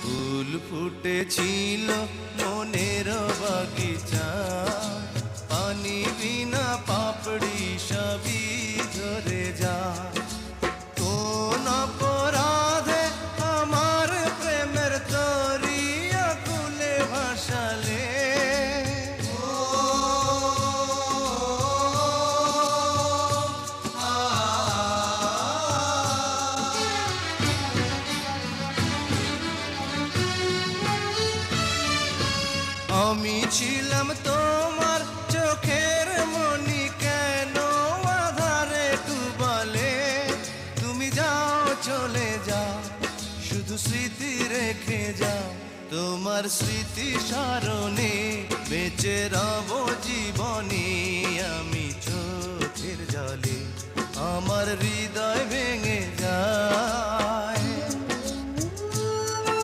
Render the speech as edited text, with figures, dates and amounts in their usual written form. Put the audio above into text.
ফুল ফুটেছিল মনের বাগিচা, পানি বিনা পাপড়ি সবই ঝরে যায়। কোন অপরাধে আমার প্রেমের তরি আকুলে ভাসালে, আমি ছিলাম তোমার চোখের মনি, কেন আধারে ডুবালে? তুমি যাও চলে যাও, শুধু স্মৃতি রেখে যাও। তোমার স্মৃতি স্মরণে বেঁচে রব জীবনে। আমি চোখের জলে আমার হৃদয় ভেঙে যায়।